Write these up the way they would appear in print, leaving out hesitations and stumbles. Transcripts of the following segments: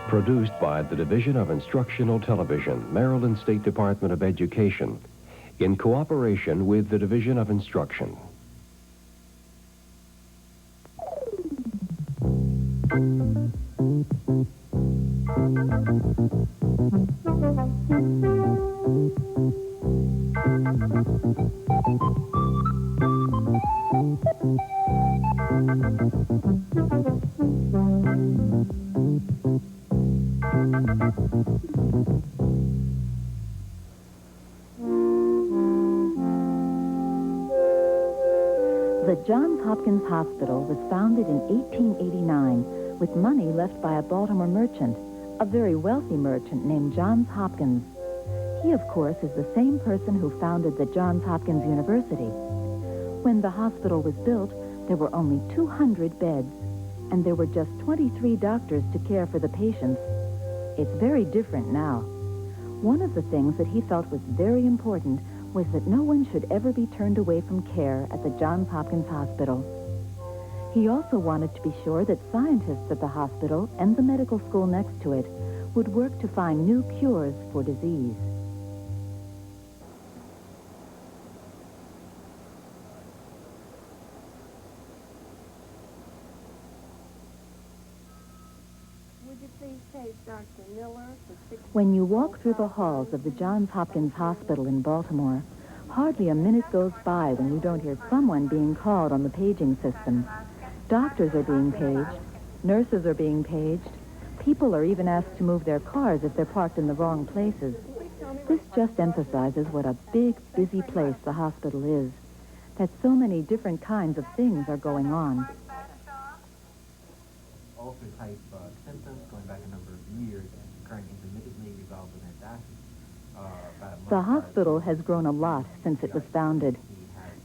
Produced by the Division of Instructional Television, Maryland State Department of Education, in cooperation with the Division of Instruction. The Johns Hopkins Hospital was founded in 1889 with money left by a Baltimore merchant, a very wealthy merchant named Johns Hopkins. He, of course, is the same person who founded the Johns Hopkins University. When the hospital was built, there were only 200 beds, and there were just 23 doctors to care for the patients. It's very different now. One of the things that he felt was very important was that no one should ever be turned away from care at the Johns Hopkins Hospital. He also wanted to be sure that scientists at the hospital and the medical school next to it would work to find new cures for disease. Would you please take Dr. Miller for 6? When you walk through the halls of the Johns Hopkins Hospital in Baltimore, hardly a minute goes by when you don't hear someone being called on the paging system. Doctors are being paged, nurses are being paged, people are even asked to move their cars if they're parked in the wrong places. This just emphasizes what a big, busy place the hospital is, that so many different kinds of things are going on. Ulcer-type symptoms going back a number of years and occurring intermittently resolved with antacid. The hospital has grown a lot since it was founded.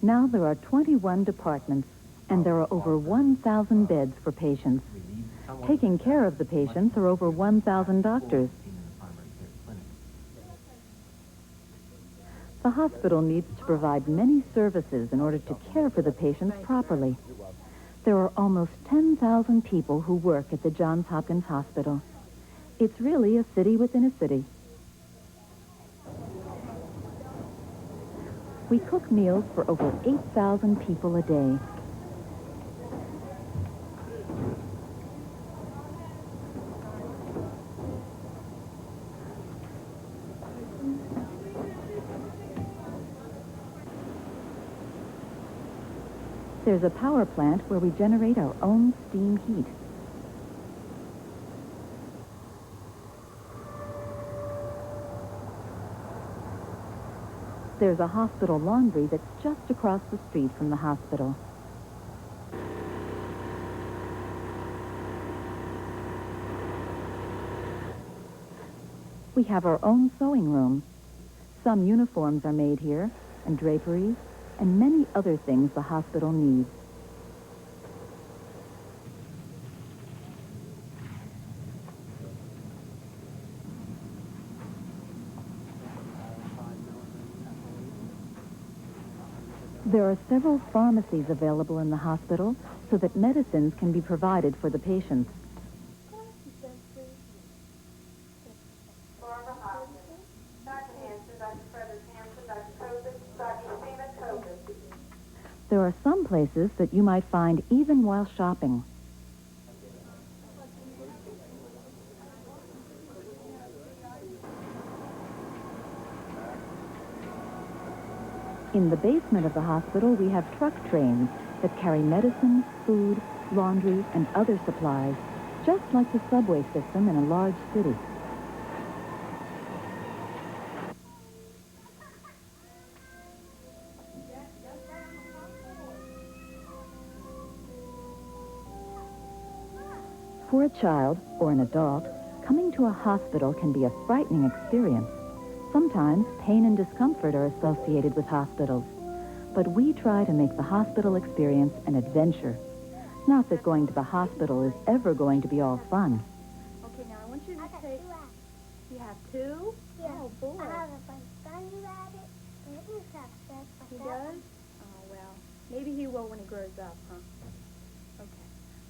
Now there are 21 departments, and there are over 1,000 beds for patients. Taking care of the patients are over 1,000 doctors. The hospital needs to provide many services in order to care for the patients properly. There are almost 10,000 people who work at the Johns Hopkins Hospital. It's really a city within a city. We cook meals for over 8,000 people a day. There's a power plant where we generate our own steam heat. There's a hospital laundry that's just across the street from the hospital. We have our own sewing room. Some uniforms are made here, and draperies, and many other things the hospital needs. There are several pharmacies available in the hospital so that medicines can be provided for the patients. There are some places that you might find even while shopping. In the basement of the hospital, we have truck trains that carry medicine, food, laundry, and other supplies, just like the subway system in a large city. For a child or an adult, coming to a hospital can be a frightening experience. Sometimes pain and discomfort are associated with hospitals, but we try to make the hospital experience an adventure. Not that going to the hospital is ever going to be all fun. Okay, now I want you to take... You have two? Yeah. Oh, boy. I have a bunny rabbit, and you have that. He does? Oh, well. Maybe he will when he grows up, huh? Okay.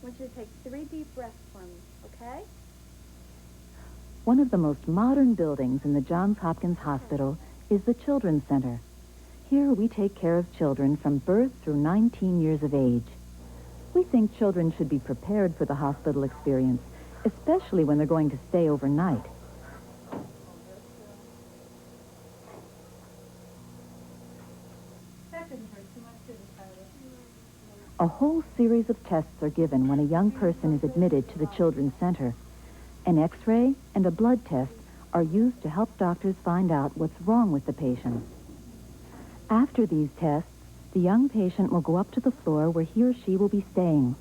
I want you to take 3 deep breaths for me, okay? One of the most modern buildings in the Johns Hopkins Hospital is the Children's Center. Here we take care of children from birth through 19 years of age. We think children should be prepared for the hospital experience, especially when they're going to stay overnight. A whole series of tests are given when a young person is admitted to the Children's Center. An X-ray and a blood test are used to help doctors find out what's wrong with the patient. After these tests, the young patient will go up to the floor where he or she will be staying.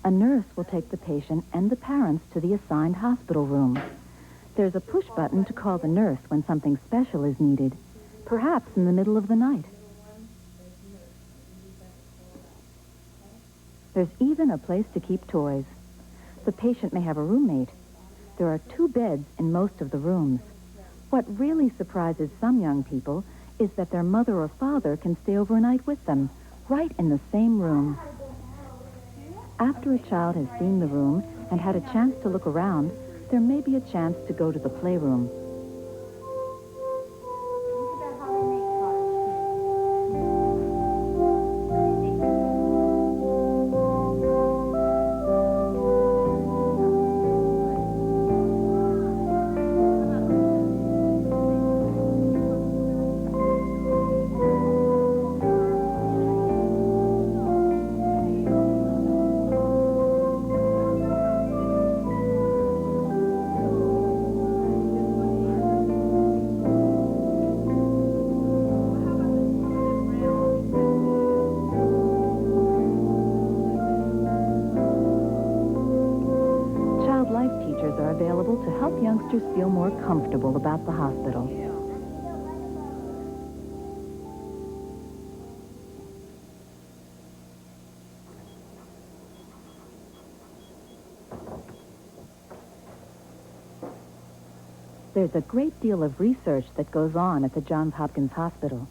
A nurse will take the patient and the parents to the assigned hospital room. There's a push button to call the nurse when something special is needed, perhaps in the middle of the night. There's even a place to keep toys. The patient may have a roommate. There are 2 beds in most of the rooms. What really surprises some young people is that their mother or father can stay overnight with them, right in the same room. After a child has seen the room and had a chance to look around, there may be a chance to go to the playroom. Are available to help youngsters feel more comfortable about the hospital. There's a great deal of research that goes on at the Johns Hopkins Hospital.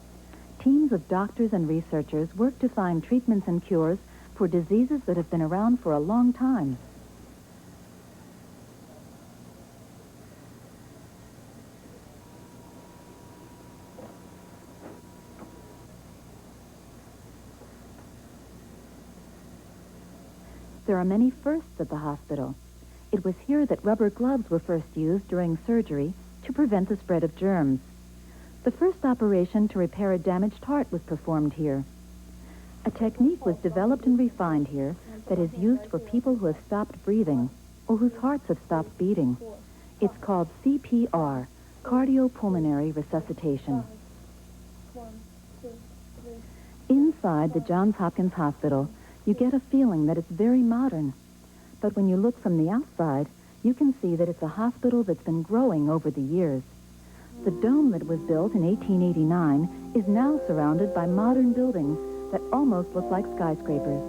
Teams of doctors and researchers work to find treatments and cures for diseases that have been around for a long time. There are many firsts at the hospital. It was here that rubber gloves were first used during surgery to prevent the spread of germs. The first operation to repair a damaged heart was performed here. A technique was developed and refined here that is used for people who have stopped breathing or whose hearts have stopped beating. It's called CPR, cardiopulmonary resuscitation. Inside the Johns Hopkins Hospital, you get a feeling that it's very modern. But when you look from the outside, you can see that it's a hospital that's been growing over the years. The dome that was built in 1889 is now surrounded by modern buildings that almost look like skyscrapers.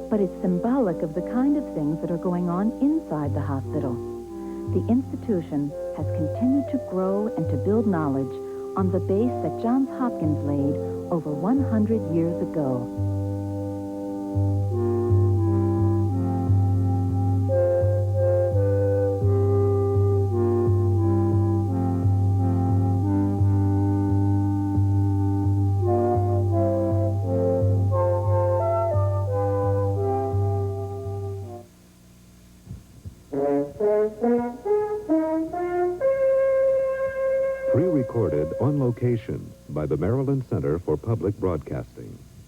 But it's symbolic of the kind of things that are going on inside the hospital. The institution has continued to grow and to build knowledge on the base that Johns Hopkins laid over 100 years ago. Pre-recorded on location by the Maryland Center for Public Broadcasting.